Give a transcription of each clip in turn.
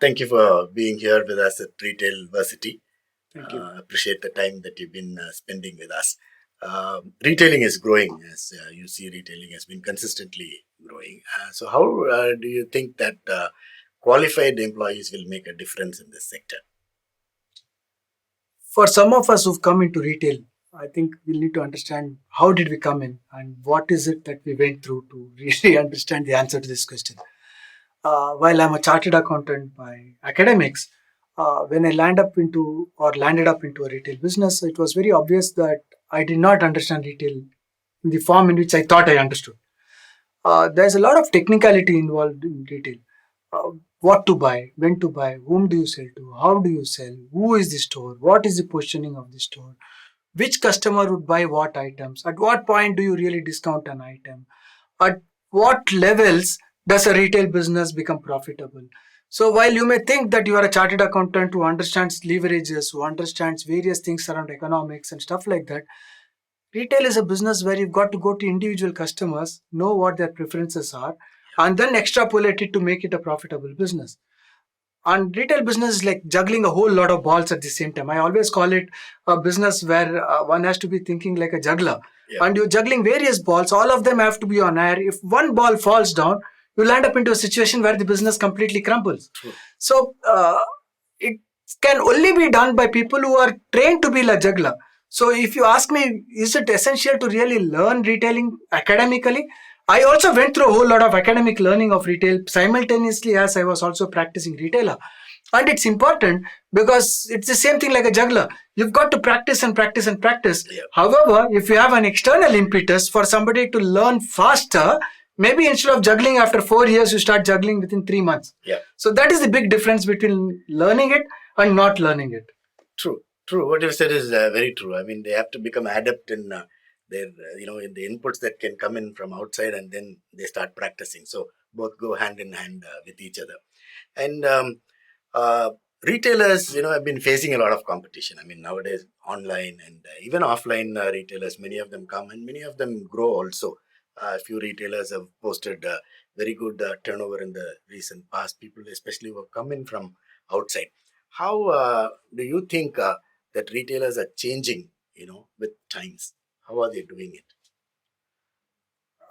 Thank you for being here with us at Retailvarsity. Thank you. Appreciate the time that you've been spending with us. Retailing is growing, as you see, retailing has been consistently growing. So, how do you think that qualified employees will make a difference in this sector? For some of us who've come into retail, I think we'll need to understand how did we come in and what is it that we went through to really understand the answer to this question. While I'm a chartered accountant by academics, when I landed up into a retail business, it was very obvious that I did not understand retail in the form in which I thought I understood. There's a lot of technicality involved in retail. Uh, what to buy, when to buy, whom do you sell to, how do you sell, who is the store, what is the positioning of the store, which customer would buy what items, at what point do you really discount an item, at what levels does a retail business become profitable. So while you may think that you are a chartered accountant who understands leverages, who understands various things around economics and stuff like that, retail is a business where you've got to go to individual customers, know what their preferences are, and then extrapolate it to make it a profitable business. And retail business is like juggling a whole lot of balls at the same time. I always call it a business where one has to be thinking like a juggler. Yeah. And you're juggling various balls, all of them have to be on air. If one ball falls down, you land up into a situation where the business completely crumbles. True. So it can only be done by people who are trained to be a juggler. So if you ask me, is it essential to really learn retailing academically? I also went through a whole lot of academic learning of retail simultaneously as I was also practicing retailer. And it's important because it's the same thing like a juggler. You've got to practice and practice and practice. Yeah. However, if you have an external impetus for somebody to learn faster, maybe instead of juggling after 4 years, you start juggling within 3 months. Yeah. So that is the big difference between learning it and not learning it. True. What you said is very true. I mean, they have to become adept in their, in the inputs that can come in from outside, and then they start practicing. So both go hand in hand with each other. And retailers, have been facing a lot of competition. I mean, nowadays online and even offline retailers, many of them come and many of them grow also. A few retailers have posted very good turnover in the recent past. People, especially who have come in from outside. How do you think that retailers are changing, with times? How are they doing it?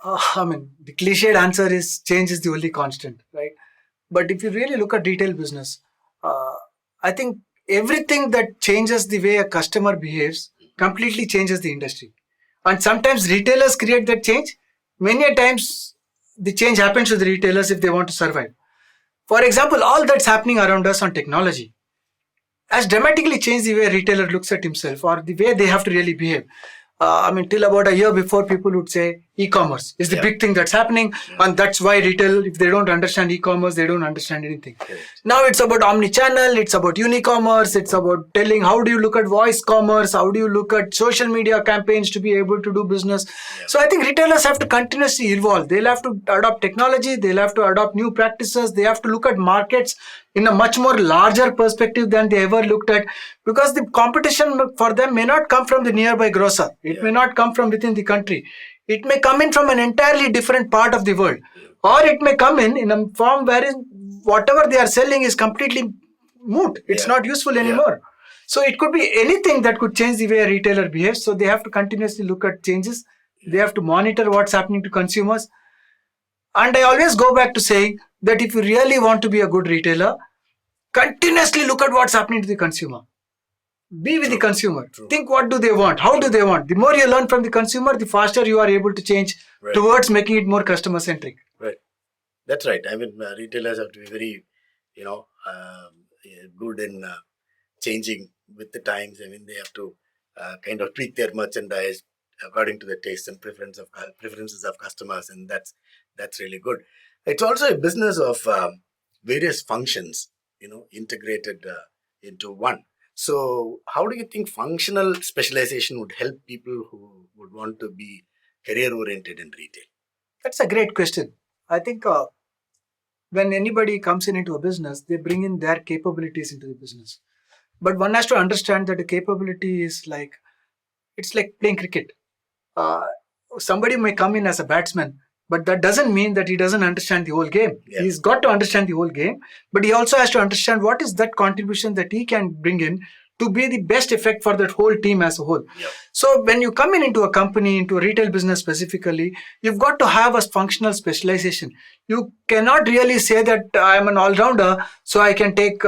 The cliched answer is change is the only constant, right? But if you really look at retail business, I think everything that changes the way a customer behaves completely changes the industry. And sometimes retailers create that change. Many a times the change happens to the retailers if they want to survive. For example, all that's happening around us on technology has dramatically changed the way a retailer looks at himself or the way they have to really behave. Till about a year before, people would say e-commerce is the big thing that's happening, and that's why retail, if they don't understand e-commerce, they don't understand anything. Now it's about omni-channel, it's about unicommerce, it's about telling how do you look at voice commerce, how do you look at social media campaigns to be able to do business. So I think retailers have to continuously evolve. They'll have to adopt technology, they'll have to adopt new practices, they have to look at markets in a much more larger perspective than they ever looked at, because the competition for them may not come from the nearby grocer. It may not come from within the country. It may come in from an entirely different part of the world. Or it may come in a form wherein whatever they are selling is completely moot. It's not useful anymore. So it could be anything that could change the way a retailer behaves. So they have to continuously look at changes. They have to monitor what's happening to consumers. And I always go back to saying that if you really want to be a good retailer, continuously look at what's happening to the consumer. Be with the consumer. Think what do they want? How do they want? The more you learn from the consumer, the faster you are able to change towards making it more customer centric. Right. That's right. I mean, retailers have to be very, good in changing with the times. I mean, they have to kind of tweak their merchandise according to the tastes and preferences of customers, and that's really good. It's also a business of various functions, integrated into one. So, how do you think functional specialization would help people who would want to be career oriented in retail? That's a great question. I think when anybody comes into a business, they bring in their capabilities into the business. But one has to understand that the capability is it's like playing cricket. Uh, Somebody may come in as a batsman, But that doesn't mean that he doesn't understand the whole game. Yeah. He's got to understand the whole game, but he also has to understand what is that contribution that he can bring in to be the best effect for that whole team as a whole. Yeah. So when you come into a company, into a retail business specifically, you've got to have a functional specialization. You cannot really say that I'm an all-rounder, so I can take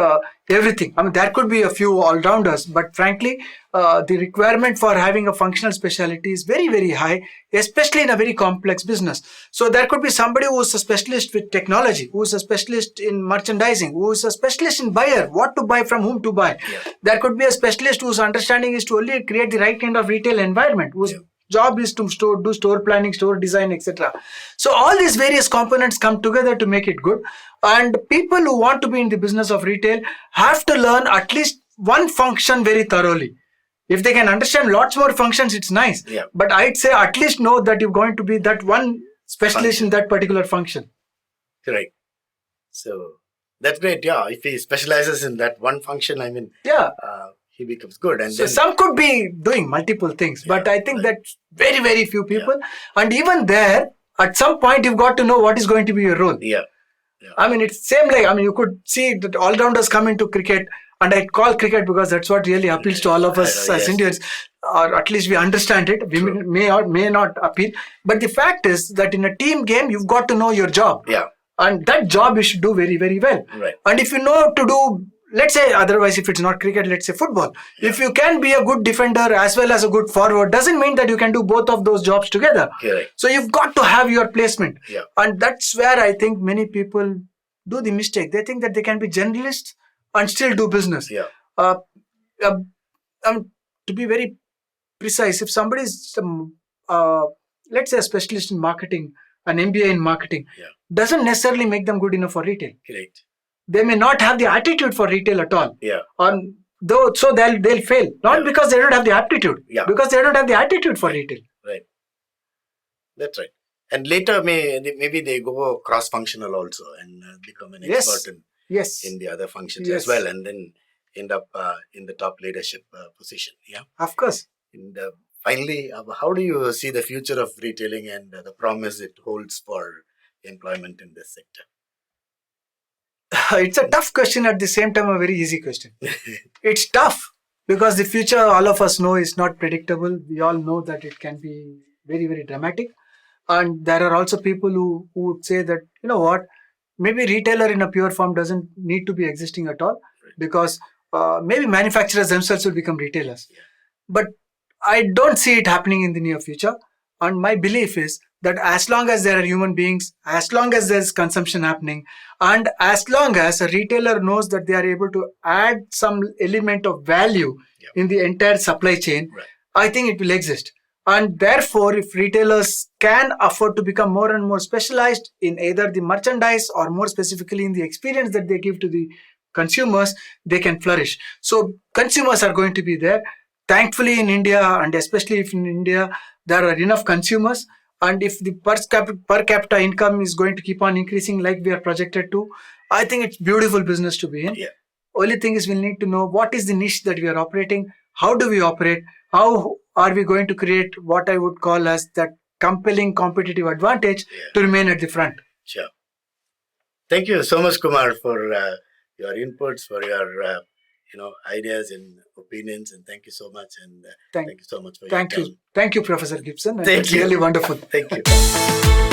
everything. I mean, there could be a few all-rounders, but frankly, the requirement for having a functional specialty is very, very high, especially in a very complex business. So there could be somebody who is a specialist with technology, who is a specialist in merchandising, who is a specialist in buyer, what to buy, from whom to buy. Yeah. There could be a specialist whose understanding is to only create the right kind of retail environment, whose job is to do store planning, store design, etc. So all these various components come together to make it good. And people who want to be in the business of retail have to learn at least one function very thoroughly. If they can understand lots more functions, it's nice. Yeah. But I'd say at least know that you're going to be that one specialist in that particular function. Correct. So that's great. Yeah. If he specializes in that one function, I mean, Yeah. he becomes good. And So then, some could be doing multiple things, but I think that very, very few people. And even there, at some point, you've got to know what is going to be your role. yeah. I mean, it's same like, I mean, you could see that all-rounders come into cricket, and I call cricket because that's what really appeals to all of us as Indians, or at least we understand it. We may or may not appeal. But the fact is that in a team game, you've got to know your job. Yeah. And that job you should do very, very well. Right. And if you know to do, let's say, otherwise, if it's not cricket, let's say football. Yeah. If you can be a good defender as well as a good forward, doesn't mean that you can do both of those jobs together. Correct. So you've got to have your placement. Yeah. And that's where I think many people do the mistake. They think that they can be generalists and still do business. Yeah. To be very precise, if somebody is, let's say, a specialist in marketing, an MBA in marketing, doesn't necessarily make them good enough for retail. Correct. They may not have the attitude for retail at all. Yeah. So they'll fail. Not because they don't have the aptitude. Yeah. Because they don't have the attitude for retail. Right. That's right. And later, maybe they go cross-functional also and become an expert in the other functions as well, and then end up in the top leadership position. Yeah. Of course. And finally, how do you see the future of retailing and the promise it holds for employment in this sector? It's a tough question, at the same time a very easy question. It's tough because the future, all of us know, is not predictable. We all know that it can be very, very dramatic. And there are also people who would say that, you know what, maybe retailer in a pure form doesn't need to be existing at all, because maybe manufacturers themselves will become retailers. Yeah. But I don't see it happening in the near future. And my belief is that as long as there are human beings, as long as there's consumption happening, and as long as a retailer knows that they are able to add some element of value in the entire supply chain, I think it will exist. And therefore, if retailers can afford to become more and more specialized in either the merchandise or more specifically in the experience that they give to the consumers, they can flourish. So consumers are going to be there. Thankfully, in India, and especially if in India, there are enough consumers. And if the per capita income is going to keep on increasing like we are projected to, I think it's beautiful business to be in. Yeah. Only thing is we'll need to know what is the niche that we are operating, how do we operate, how are we going to create what I would call as that compelling competitive advantage to remain at the front. Sure. Thank you so much, Kumar, for your inputs, for your ideas and opinions, and thank you so much. And thank you so much for your time. Thank you, Professor Gibson. It's really wonderful. Thank you.